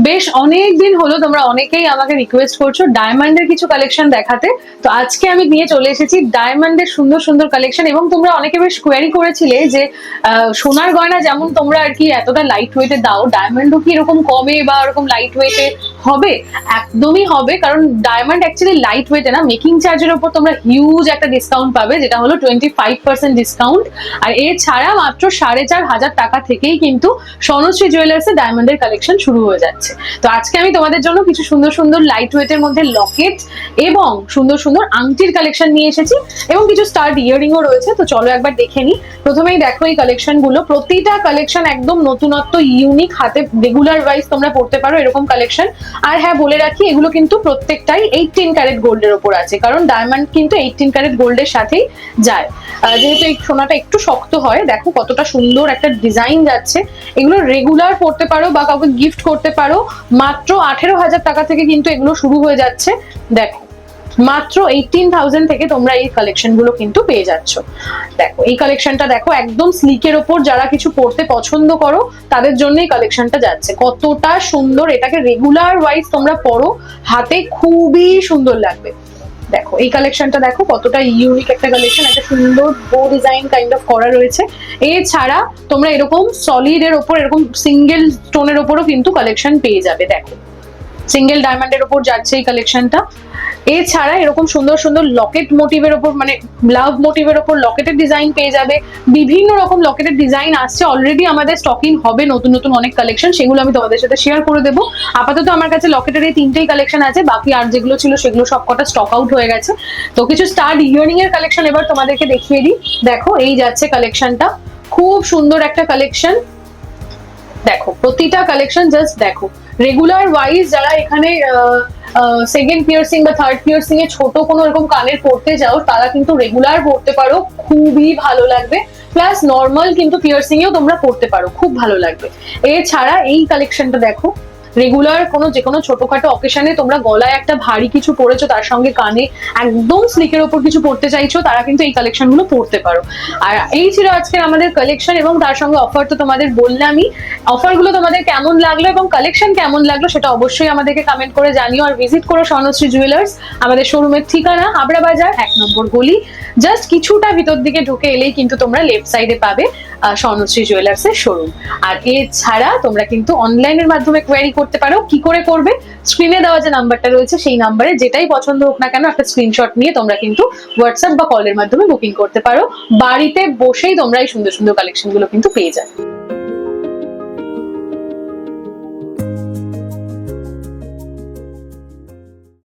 বেশ অনেক দিন হলো তোমরা অনেকেই আমাকে রিকোয়েস্ট করছো ডায়মন্ডের কিছু কালেকশন দেখাতে। তো আজকে আমি নিয়ে চলে এসেছি ডায়মন্ডের সুন্দর সুন্দর কালেকশন। এবং তোমরা অনেকে বেশ কোয়ারি করেছিলে যে সোনার গয়না যেমন তোমরা আর কি এতটা লাইট ওয়েটে দাও, ডায়মন্ডও কি এরকম কমে বা এরকম লাইট ওয়েটে হবে? একদমই হবে, কারণ ডায়মন্ড অ্যাকচুয়ালি লাইট ওয়েটে না, মেকিং চার্জের উপর তোমরা হিউজ একটা ডিসকাউন্ট পাবে, যেটা হলো 25% ডিসকাউন্ট। আর এছাড়া মাত্র 4,500 টাকা থেকেই কিন্তু স্বর্ণশ্রী জুয়েলার্সে ডায়মন্ডের কালেকশন শুরু হয়ে যাচ্ছে। তো আজকে আমি তোমাদের জন্য কিছু সুন্দর সুন্দর লাইট ওয়েটের মধ্যে লকেট এবং সুন্দর সুন্দর আংটির কালেকশন নিয়ে এসেছি, এবং কিছু স্টার্ট ইয়াররিংও রয়েছে। তো চলো একবার দেখে নিই। প্রথমেই দেখো এই কালেকশন গুলো, প্রতিটা কালেকশন একদম নতুনত্ব, ইউনিক, হাতে রেগুলার ওয়াইজ তোমরা পড়তে পারো এরকম কালেকশন। আর হ্যাঁ, বলে রাখি এগুলো কিন্তু প্রত্যেকটাই 18 ক্যারেট গোল্ডের উপর আছে, কারণ ডায়মন্ড কিন্তু 18 ক্যারেট গোল্ডের সাথেই যায়। যেহেতু এই সোনাটা একটু শক্ত হয়, দেখো কতটা সুন্দর একটা ডিজাইন যাচ্ছে। এগুলো রেগুলার পড়তে পারো বা কাউকে গিফট করতে পারো। মাত্র 18,000 টাকা থেকে কিন্তু এগুলো শুরু হয়ে যাচ্ছে। দেখো মাত্র 18,000 থেকে তোমরা এই কালেকশন গুলো কিন্তু পেয়ে যাচ্ছ। দেখো এই কালেকশনটা দেখো, একদম স্লিকের ওপর যারা কিছু পড়তে পছন্দ করো তাদের জন্য এই কালেকশনটা যাচ্ছে। কতটা সুন্দর, এটাকে রেগুলার ওয়াইজ তোমরা পরো, হাতে খুবই সুন্দর লাগবে। দেখো এই কালেকশনটা দেখো কতটা ইউনিক একটা কালেকশন, একটা সুন্দর বো ডিজাইন কাইন্ড অফ করা রয়েছে। এছাড়া তোমরা এরকম সলিড এর ওপর এরকম সিঙ্গেল স্টোনের ওপরও কিন্তু কালেকশন পেয়ে যাবে। দেখো সিঙ্গেল ডায়মন্ডের ওপর যাচ্ছে এই কালেকশনটা। এছাড়া এরকম সুন্দর সুন্দর লকেট মোটিভের ওপর, মানে লাভ মোটিভের ওপর লকেটের ডিজাইন পেয়ে যাবে। বিভিন্ন রকম লকেটের ডিজাইন আসছে, অলরেডি আমাদের স্টকিং হবে নতুন নতুন অনেক কালেকশন, সেগুলো আমি তোমাদের সাথে শেয়ার করে দেবো। আপাতত আমার কাছে লকেটের এই 3টেই কালেকশন আছে, বাকি আর যেগুলো ছিল সেগুলো সব কটা স্টক আউট হয়ে গেছে। তো কিছু স্টার্ট ইয়ারিং এর কালেকশন এবার তোমাদেরকে দেখিয়ে দিই। দেখো এই যাচ্ছে কালেকশনটা, খুব সুন্দর একটা কালেকশন। দেখো প্রতিটা কালেকশন জাস্ট দেখো, রেগুলার ওয়াইজ যারা এখানে সেকেন্ড পিয়ার্সিং বা থার্ড পিয়ার্সিং এ ছোট কোনো এরকম কানের পড়তে যাও, তারা কিন্তু রেগুলার পড়তে পারো, খুবই ভালো লাগবে। প্লাস নর্মাল কিন্তু পিয়ার্সিং এও তোমরা পড়তে পারো, খুব ভালো লাগবে। এছাড়া এই কালেকশনটা দেখো, রেগুলার কোনো যে কোনো ছোটখাটো অকেশনে তোমরা গলায় একটা ভারী কিছু পরেছো, তার সঙ্গে কানে একদম স্লিকের ওপর কিছু পড়তে চাইছো, তারা কিন্তু এই কালেকশন গুলো পড়তে পারো। আর এই ছিল আজকের আমাদের কালেকশন, এবং তার সঙ্গে অফার তো তোমাদের বললামই। অফার গুলো তোমাদের কেমন লাগলো এবং কালেকশন কেমন লাগলো সেটা অবশ্যই আমাদেরকে কমেন্ট করে জানিও। আর ভিজিট করো স্বর্ণশ্রী জুয়েলার্স। আমাদের শোরুমের ঠিকানা হাবড়া বাজার 1 নম্বর গলি, জাস্ট কিছুটা ভিতর দিকে ঢুকে এলেই কিন্তু তোমরা লেফট সাইডে পাবে স্বর্ণশ্রী জুয়েলার্স এর শোরুম। আর এছাড়া তোমরা কিন্তু অনলাইনের মাধ্যমে কোয়ারি করতে পারো। কি করে করবে? স্ক্রিনে দেওয়া যে নাম্বারটা রয়েছে সেই নাম্বারে যেটাই পছন্দ হোক না কেন একটা স্ক্রিনশট নিয়ে তোমরা কিন্তু হোয়াটসঅ্যাপ বা কলের মাধ্যমে বুকিং করতে পারো। বাড়িতে বসেই তোমরা এই সুন্দর সুন্দর কালেকশন গুলো কিন্তু পেয়ে যাবে।